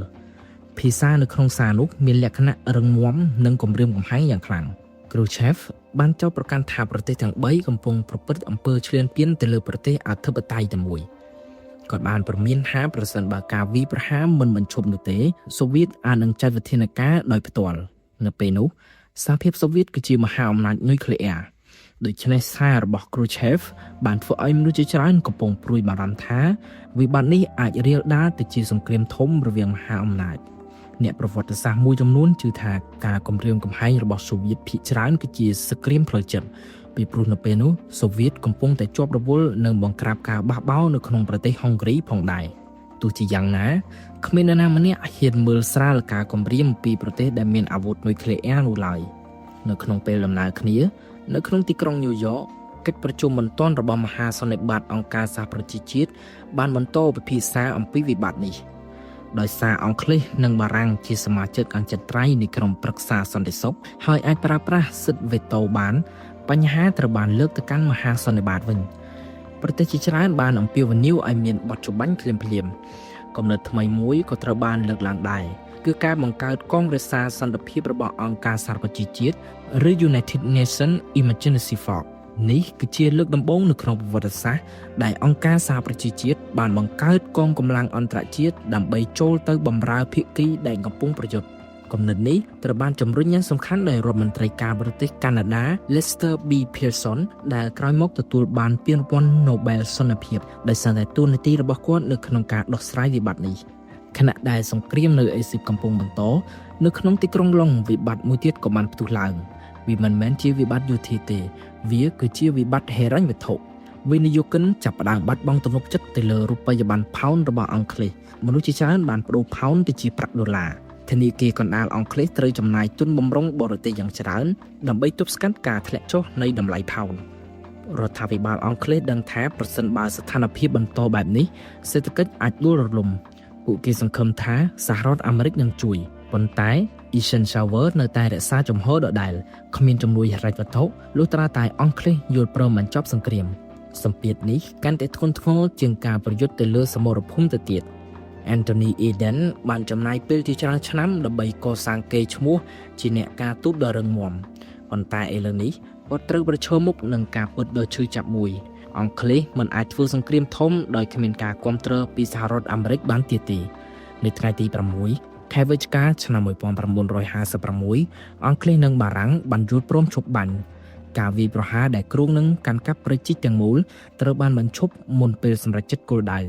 ភាសានៅក្នុងសារនោះមានលក្ខណៈរឹងមាំនិងគំរាមកំហែងយ៉ាងខ្លាំង Khrushchev បានចោទប្រកាន់ថាប្រទេសទាំង3កំពុងប្រព្រឹត្តអំពើឈ្លានពានទៅលើប្រទេសអធិបតេយ្យតែមួយគាត់បានព្រមានថាប្រសិនបើការវាយប្រហារមិនបញ្ឈប់នោះទេសូវៀតអាចនឹងចាត់វិធានការដោយផ្ទាល់នៅពេលនោះសហភាពសូវៀតគឺជាមហាអំណាចនុយក្លេអ៊ែរដូច្នេះសាររបស់ Khrushchev បានធ្វើឲ្យមនុស្សជាច្រើនកំពុងព្រួយបារម្ភថាវិបត្តិនេះអាចរាលដាលទៅជាសង្គ្រាមធំរវាងមហាអំណាចអ្នកប្រវត្តិសាស្ត្រមួយចំនួនជឿថាការគំរាមកំហែងរបស់សូវៀតភាគច្រើនគឺជាសង្គ្រាមផ្លូវចិត្តពីព្រោះនៅពេលនោះសូវៀតកំពុងតែជាប់រវល់នឹងបង្ក្រាបការបះបោរនៅក្នុងប្រទេសហុងគ្រីផងដែរទោះជាយ៉ាងណាគ្មាននរណាម្នាក់ហ៊ានមើលស្រាលការគំរាមពីប្រទេសដែលមានអាវុធនុយក្លេអ៊ែរនោះឡើយនៅក្នុងពេលដំណើរគ្នានៅក្នុងទីក្រុងញូវយ៉កកិច្ចប្រជុំបន្ទាន់របស់មហាសន្និបាតអង្គការសហប្រជាជាតិបានបន្តពិភាក្សាអំពីវិបត្តិនេះដោយសារអង់គ្លេសនិងបារាំងជាសមាជិកអចិន្ត្រៃយ៍នៃក្រុមប្រឹក្សាសន្តិសុខហើយអាចប្រើប្រាស់សិទ្ធិវេតូបានបញ្ហាត្រូវបានលើកទៅកាន់មហាសន្និបាតវិញប្រទេសជាច្រើនបានអំពាវនាវឲ្យមានបទចម្បាញ់ភ្លាមៗគំនិតថ្មីមួយក៏ត្រូវបានលើកឡើងដែរគឺការបង្កើតកងរក្សាសន្តិភាពរបស់អង្គការសហប្រជាជាតិឬ United Nations Emergency Force នេះគឺជាលើកដំបូងនៅក្នុងប្រវត្តិសាស្ត្រដែលអង្គការសហប្រជាជាតិបានបង្កើតកងកម្លាំងអន្តរជាតិដើម្បីចូលទៅបម្រើភាគីដែលកំពុងប្រយុទ្ធគំនិតនេះត្រូវបានជំរុញយ៉ាងសំខាន់ដោយរដ្ឋមន្ត្រីការបរទេសកាណាដា Lester B. Pearson ដែលក្រោយមកទទួលបានពានរង្វាន់ Nobel សន្តិភាពដោយសារតែតួនាទីរបស់គាត់នៅក្នុងការដោះស្រាយវិបត្តិនេះខណៈដែលសង្គ្រាមនៅអេស៊ីបកំពុងបន្តនៅក្នុងទីក្រុងឡុងវិបត្តិមួយទៀតក៏បានផ្ទុះឡើងវាមិនមែនជាវិបត្តិយោធាទេវាគឺជាវិបត្តិហិរញ្ញវត្ថុវិនិយោគិនចាប់ផ្ដើមបាត់បង់ទំនុកចិត្តទៅលើរូបិយប័ណ្ណផោនរបស់អង់គ្លេសមនុស្សជាច្រើនបានប្តូរផោនទៅជាប្រាក់ដុល្លារធនាគារកណ្ដាលអង់គ្លេសត្រូវចំណាយទុនបម្រុងបរទេសយ៉ាងច្រើនដើម្បីទប់ស្កាត់ការធ្លាក់ចុះនៃតម្លៃផោនរដ្ឋាភិបាលអង់គ្លេសដឹងថាប្រសិនបើស្ថានភាពបន្តបែបនេះសេដ្ឋកិច្ចអាចដួលរលំពួកគេសង្ឃឹមថាសហរដ្ឋអាមេរិកនឹងជួយប៉ុន្តែ Eisenhower នៅតែរក្សាជំហរដដែលគ្មានជំនួយហិរញ្ញវត្ថុលុះត្រាតែអង់គ្លេសយល់ព្រមបញ្ចប់សង្គ្រាមសម្ពាធនេះកាន់តែធ្ងន់ធ្ងរជាងការប្រយុទ្ធទៅលើសមរភូមិទៅទៀត Anthony Eden បានចំណាយពេលជាច្រើនឆ្នាំដើម្បីកសាងកេរ្តិ៍ឈ្មោះជាអ្នកការទូតដ៏រឹងមាំប៉ុន្តែឥឡូវនេះ គាត់ត្រូវប្រឈមមុខនឹងការពិតដ៏ឈឺចាប់មួយអង់គ្លេសមិនអាចធ្វើសង្គ្រាមធំដោយគ្មានការគាំទ្រពីសហរដ្ឋអាមេរិកបានទៀតទេនៅថ្ងៃទី6 ខែវិច្ឆិកាឆ្នាំ1956អង់គ្លេសនិងបារាំងបានយល់ព្រមឈប់បាញ់ការវាយប្រហារដែលគ្រោងនឹងកាន់កាប់ប្រជិកទាំងមូលត្រូវបានបញ្ឈប់មុនពេលសម្រេចចិត្តគោលដៅ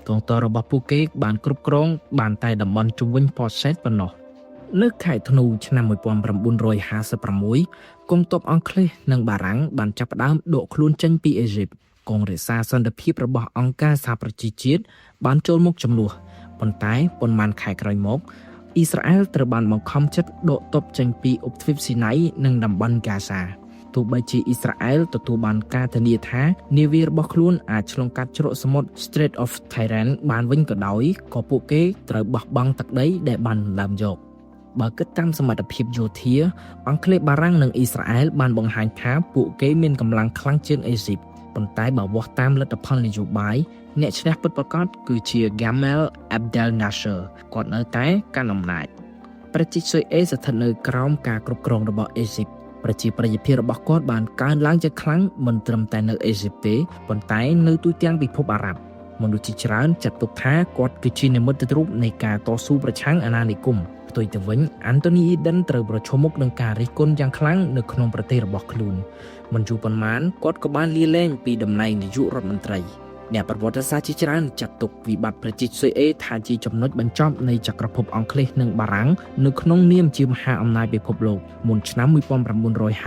កងទ័ពរបស់ពួកគេបានគ្រប់គ្រងបានតែតំបន់ជុំវិញ Port Said ប៉ុណ្ណោះនៅខែធ្នូឆ្នាំ1956កងទ័ពអង់គ្លេសនិងបារាំងបានចាប់ផ្ដើមដកខ្លួនចេញពីអេស៊ីបកងរក្សាសន្តិភាពរបស់អង្គការសហប្រជាជាតិបានចូលមកជំនួសប៉ុន្តែប៉ុន្មានខែក្រោយមកអ៊ីស្រាអែលត្រូវបានបង្ខំចិត្តដកទ័ពចេញពីឧបទ្វីបស៊ីណៃនិងតំបន់ហ្គាហ្សាទោះបីជាអ៊ីស្រាអែលទទួលបានការធានាថានាវារបស់ខ្លួនអាចឆ្លងកាត់ច្រកសមុទ្រ Strait of Tyrrell បានវិញក៏ដោយក៏ពួកគេត្រូវបោះបង់ទឹកដីដែលបានដណ្ដើមយកបើគិតតាមសមត្ថភាពយោធាអង់គ្លេសបារាំងនិងអ៊ីស្រាអែលបានបង្ហាញថាពួកគេមានកម្លាំងខ្លាំងជាងអេស៊ីបប៉ុន្តែបើវាស់តាមលទ្ធផលនយោបាយអ្នកឈ្នះពិតប្រាកដគឺជា Gamal Abdel Nasser គាត់នៅតែកាន់អំណាចប្រទេសស៊ុយអេស្ថិតនៅក្រោមការគ្រប់គ្រងរបស់អេស៊ីបប្រជាប្រិយភាពរបស់គាត់បានកើនឡើងយ៉ាងខ្លាំងមិនត្រឹមតែនៅអេស៊ីបទេប៉ុន្តែនៅទូទាំងពិភពអារ៉ាប់មនុស្សជាច្រើនចាត់ទុកថាគាត់គឺជានិមិត្តរូបនៃការតស៊ូប្រឆាំងអាណានិគមផ្ទុយទៅវិញអាន់តូនីអ៊ីដិនត្រូវប្រឈមមុខនឹងការរិះគន់យ៉ាងខ្លាំងនៅក្នុងប្រទេសរបស់ខ្លួនមិនយូរប៉ុន្មានគាត់ក៏បានលាលែងពីតំណែងនាយករដ្ឋមន្ត្រីអ្នកប្រវត្តិសាស្ត្រជាច្រើនចាត់ទុកវិបត្តិប្រទេសស៊ុយអេថាជាចំណុចបញ្ចប់នៃចក្រភពអង់គ្លេសនិងបារាំងនៅក្នុងនាមជាមហាអំណាចពិភពលោកមុនឆ្នាំ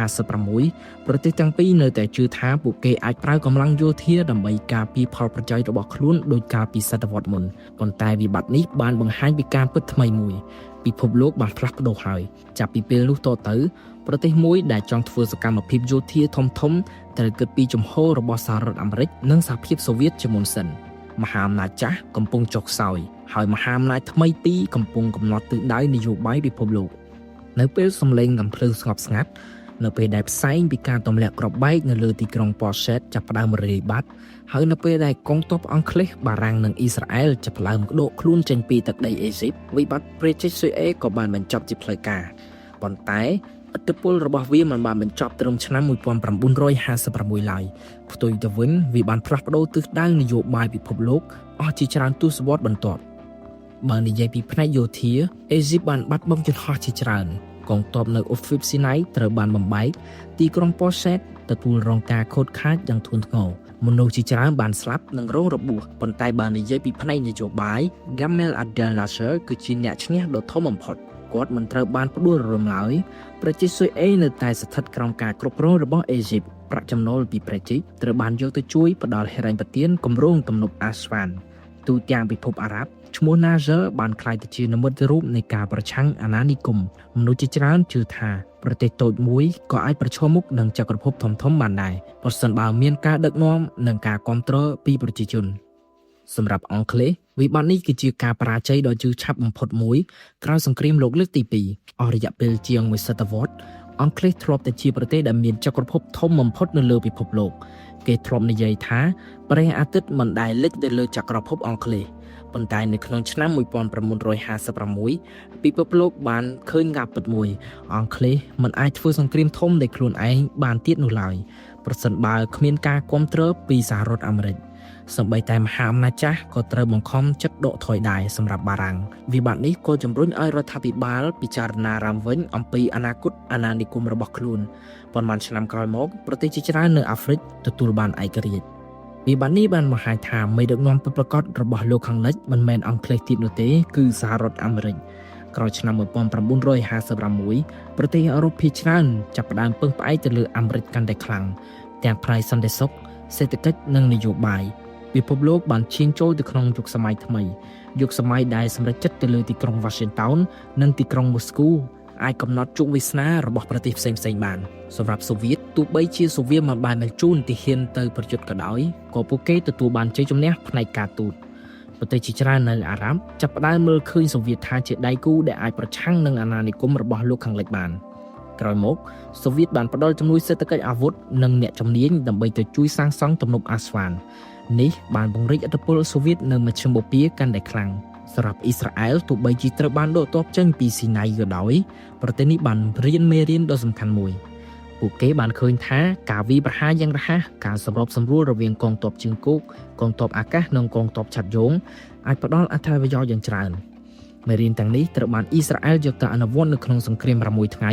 1956ប្រទេសទាំងពីរនៅតែជឿថាពួកគេអាចប្រើកម្លាំងយោធាដើម្បីការពារផលប្រយោជន៍របស់ខ្លួនដោយការពីសតវត្សមុនប៉ុន្តែវិបត្តិនេះបានបង្ហាញពីការពិតថ្មីមួយពិភពលោកបានផ្លាស់ប្ដូរហើយចាប់ពីពេលនោះតទៅប្រទេសមួយដែលចង់ធ្វើសកម្មភាពយោធាធំៗត្រូវគិតពីជំហររបស់សហរដ្ឋអាមេរិកនិងសហភាពសូវៀតជាមុនសិនមហាអំណាចចាស់កំពុងចុះខ្សោយហើយមហាអំណាចថ្មីពីរកំពុងកំណត់ទិសដៅនយោបាយពិភពលោកនៅពេលសម្លេងកំភ្លើងស្ងប់ស្ងាត់នៅពេលដែលផ្សែងពីការទម្លាក់គ្រាប់បែកនៅលើទីក្រុង Port Said ចាប់ផ្ដើមរាយបាត់ហើយនៅពេលដែលកងទ័ពអង់គ្លេសបារាំងនិងអ៊ីស្រាអែលចាប់ផ្ដើមដកខ្លួនចេញពីទឹកដីអេស៊ីបវិបត្តិប្រទេសស៊ុយអេក៏បានបញ្ចប់ជាផ្លូវការប៉ុន្តែឥទ្ធិពលរបស់វាមិនបានបញ្ចប់ត្រឹមឆ្នាំ1956ឡើយផ្ទុយទៅវិញវាបានផ្លាស់ប្ដូរទិសដៅនយោបាយពិភពលោកអស់ជាច្រើនទសវត្សរ៍បន្ទាប់បើនិយាយពីផ្នែកយោធាអេស៊ីបបានបាត់បង់យន្តហោះជាច្រើនកងទ័ពនៅឧបទ្វីបស៊ីណៃត្រូវបានបំបែកទីក្រុង Port Said ទទួលរងការខូចខាតយ៉ាងធ្ងន់ធ្ងរមនុស្សជាច្រើនបានស្លាប់និងរងរបួសប៉ុន្តែបើនិយាយពីផ្នែកនយោបាយ Gamal Abdel Nasser គឺជាអ្នកឈ្នះដ៏ធំបំផុតគាត់មិនត្រូវបានផ្ដួលរំឡើយប្រជាស៊ុយអេនៅតែស្ថិតក្រោមការគ្រប់គ្រងរបស់អេស៊ីបប្រាក់ចំណូលពីប្រជាត្រូវបានយកទៅជួយផ្ដល់ហិរញ្ញប្បទានគម្រោងទំនប់អាស្វានទូទាំងពិភពអារ៉ាប់ឈ្មោះ Nasser បានក្លាយទៅជានិមិត្តរូបនៃការប្រឆាំងអាណានិគមមនុស្សជាច្រើនជឿថាប្រទេសតូចមួយក៏អាចប្រឈមមុខនឹងចក្រភពធំៗបានដែរប្រសិនបើមានការដឹកនាំនិងការគាំទ្រពីប្រជាជនសម្រាប់អង់គ្លេសវិបត្តិនេះគឺជាការបរាជ័យដ៏ជឿឆាប់បំផុតមួយក្រោយសង្គ្រាមលោកលើកទី2អស់រយៈពេលជាងមួយសតវត្សរ៍អង់គ្លេសធ្លាប់តែជាប្រទេសដែលមានចក្រភពធំបំផុតនៅលើពិភពលោកគេធ្លាប់និយាយថាព្រះអាទិត្យមិនដែលលិចទៅលើចក្រភពអង់គ្លេសប៉ុន្តែនៅក្នុងឆ្នាំ1956ពិភពលោកបានឃើញការពិតមួយអង់គ្លេសមិនអាចធ្វើសង្គ្រាមធំដោយខ្លួនឯងបានទៀតនោះឡើយប្រសិនបើគ្មានការគាំទ្រពីសហរដ្ឋអាមេរិកសូម្បីតែមហាអំណាចចាស់ក៏ត្រូវបង្ខំចិត្តដកថយដែរសម្រាប់បារាំងវិបត្តិនេះក៏ជំរុញឲ្យរដ្ឋាភិបាលពិចារណាឡើងវិញអំពីអនាគតអាណានិគមរបស់ខ្លួនប៉ុន្មានឆ្នាំក្រោយមកប្រទេសជាច្រើននៅអាហ្វ្រិកទទួលបានឯករាជ្យវិបត្តិនេះបានបង្ហាញថាមេដឹកនាំពិតប្រាកដរបស់លោកខាងលិចមិនមែនអង់គ្លេសទៀតនោះទេគឺសហរដ្ឋអាមេរិកក្រោយឆ្នាំ1956ប្រទេសអឺរ៉ុបភាគច្រើនចាប់ផ្ដើមពឹងផ្អែកទៅលើអាមេរិកកាន់តែខ្លាំងទាំងផ្នែកសន្តិសុខសេដ្ឋកិច្ចនិងនយោបាយពិភពលោកបានឈានចូលទៅក្នុងយុគសម័យថ្មីយុគសម័យដែលសម្រេចចិត្តទៅលើទីក្រុង Washington និងទីក្រុង Moscow អាចកំណត់ជោគវាសនារបស់ប្រទេសផ្សេងៗបានសម្រាប់សូវៀតទោះបីជាសូវៀតមិនបានបញ្ជូនទាហានទៅប្រយុទ្ធក៏ដោយក៏ពួកគេទទួលបានជ័យជំនះផ្នែកការទូតប្រទេសជាច្រើននៅអារ៉ាប់ចាប់ផ្ដើមមើលឃើញសូវៀតថាជាដៃគូដែលអាចប្រឆាំងនឹងអាណានិគមរបស់លោកខាងលិចបានក្រោយមកសូវៀតបានផ្ដល់ជំនួយសេដ្ឋកិច្ចអាវុធនិងអ្នកជំនាញដើម្បីទៅជួយសាងសង់ទំនប់អាស្វាននេះបានពង្រីកឥទ្ធិពលសូវៀតនៅមជ្ឈិមបូព៌ាកាន់តែខ្លាំងសម្រាប់អ៊ីស្រាអែលទោះបីជាត្រូវបានដកទ័ពចេញពីស៊ីណៃក៏ដោយប្រទេសនេះបានរៀនមេរៀនដ៏សំខាន់មួយព ពួកគេបានឃើញថាការវាយប្រហារយ៉ាងរហ័សការសម្របសម្រួលរវាងកងទ័ពជើងគោកកងទ័ពអាកាសនិងកងទ័ពឆ័ត្រយងអាចផ្ដល់អត្ថប្រយោជន៍យ៉ាងច្រើនមេរៀនទាំងនេះត្រូវបានអ៊ីស្រាអែលយកទៅអនុវត្តនៅក្នុងសង្គ្រាម6ថ្ងៃ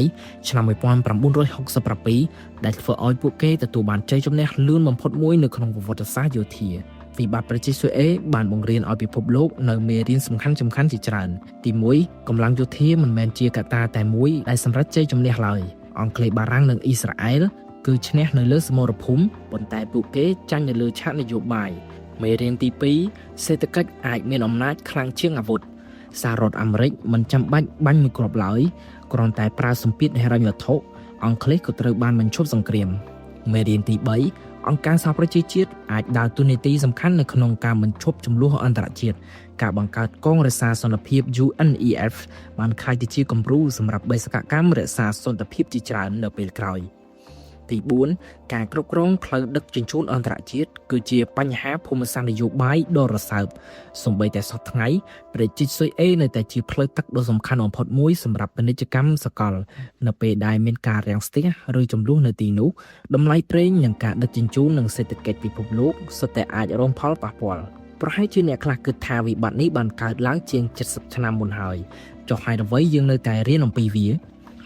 ឆ្នាំ1967ដែលធ្វើឲ្យពួកគេទទួលបានជ័យជំនះលឿនបំផុតមួយនៅក្នុងប្រវត្តិសាស្ត្រយោធាវិបត្តិប្រជាស្វអេបានបង្រៀនឲ្យពិភពលោកនៅមេរៀនសំខាន់ៗជាច្រើនទី1កម្លាំងយោធាមិនមែនជាកត្តាតែមួយដែលសម្រេចជ័យជំនះឡើយអង់គ្លេសបារាំងនិងអ៊ីស្រាអែលគឺឈ្នះនៅលើសមរភូមិប៉ុន្តែពួកគេចាញ់នៅលើឆាកនយោបាយមេរៀនទី2សេដ្ឋកិច្ចអាចមានអំណាចខ្លាំងជាងអាវុធសហរដ្ឋអាមេរិកមិនចាំបាច់បាញ់មួយគ្រាប់ឡើយគ្រាន់តែប្រើសម្ពាធហិរញ្ញវត្ថុអង់គ្លេសក៏ត្រូវបានបញ្ឈប់សង្គ្រាមមេរៀនទី3អង្គការសហប្រជាជាតិអាចដើរតួនាទីសំខាន់នៅក្នុងការបញ្ឈប់ជម្លោះអន្តរជាតិការបង្កើតកងរក្សាសន្តិភាព UNEF បានក្លាយទៅជាគំរូសម្រាប់បេសកកម្មរក្សាសន្តិភាពជាច្រើននៅពេលក្រោយទី4ការគ្រប់គ្រងផ្លូវដឹកជញ្ជូនអន្តរជាតិគឺជាបញ្ហាភូមិសាស្ត្រនយោបាយដ៏រសើបសូម្បីតែសពថ្ងៃប្រទេសស៊ុយអេនៅតែជាផ្លូវទឹកដ៏សំខាន់បំផុតមួយសម្រាប់ពាណិជ្ជកម្មសកលនៅពេលដែលមានការរាំងស្ទះឬចំនួននៅទីនោះតម្លៃប្រេងនិងការដឹកជញ្ជូននិងសេដ្ឋកិច្ចពិភពលោកសុទ្ធតែអាចរងផលប៉ះពាល់ប្រហែលជាអ្នកខ្លះគិតថាវិបត្តិនេះបានកើតឡើងជាង70ឆ្នាំមុនហើយចុះហេតុអ្វីយើងនៅតែរៀនអំពីវា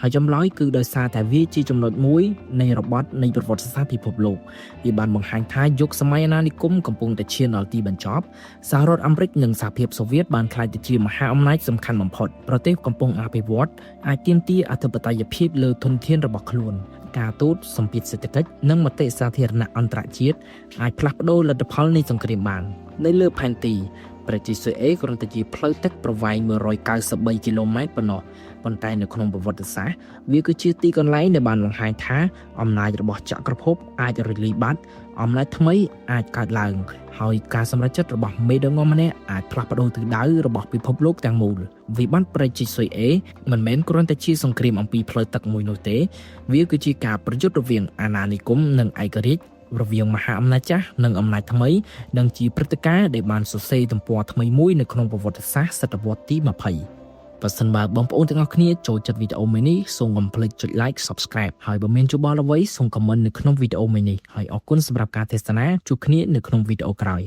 ហើយចម្លើយគឺដោយសារតែវាជាចំណុចមួយនៃរបត់នៃប្រវត្តិសាស្ត្រពិភពលោកវាបានបង្ហាញថាយុគសម័យអាណានិគមកំពុងតែឈានដល់ទីបញ្ចប់សហរដ្ឋអាមេរិកនិងសហភាពសូវៀតបានក្លាយទៅជាមហាអំណាចសំខាន់បំផុតប្រទេសកំពុងអភិវឌ្ឍអាចទាមទារអធិបតេយ្យភាពលើធនធានរបស់ខ្លួនការទូតសម្ពាធសេដ្ឋកិច្ចនិងមតិសាធារណៈអន្តរជាតិអាចផ្លាស់ប្ដូរលទ្ធផលនៃសង្គ្រាមបាននៅលើផែនទីប្រទេសស៊ុយអេគ្រាន់តែជាផ្លូវទឹកប្រវែង193គីឡូម៉ែត្រប៉ុណ្ណោះប៉ុន្តែនៅក្នុងប្រវត្តិសាស្ត្រវាគឺជាទីកន្លែងដែលបានបង្ហាញថាអំណាចរបស់ចក្រភពអាចរលាយបាត់អំណាចថ្មីអាចកើតឡើងហើយការសម្រេចចិត្តរបស់មេដឹកនាំម្នាក់អាចផ្លាស់ប្ដូរទិសដៅរបស់ពិភពលោកទាំងមូលវិបត្តិប្រទេសស៊ុយអេមិនមែនគ្រាន់តែជាសង្គ្រាមអំពីផ្លូវទឹកមួយនោះទេវាគឺជាការប្រយុទ្ធរវាងអាណានិគមនិងឯករាជ្យរវាងមហាអំណាចចាស់និងអំណាចថ្មីនិងជាព្រឹត្តិការណ៍ដែលបានសរសេរទំព័រថ្មីមួយនៅក្នុងប្រវត្តិសាស្ត្រសតវត្សទី20បើសិនបើបងប្អូនទាំងអស់គ្នាចូលចិត្តវីដេអូមួយនេះសូមកុំភ្លេចចុច like subscribe ហើយបើមានយោបល់អ្វីសូម comment នៅក្នុងវីដេអូមួយនេះហើយអរគុណសម្រាប់ការទស្សនាជួបគ្នានៅក្នុងវីដេអូក្រោយ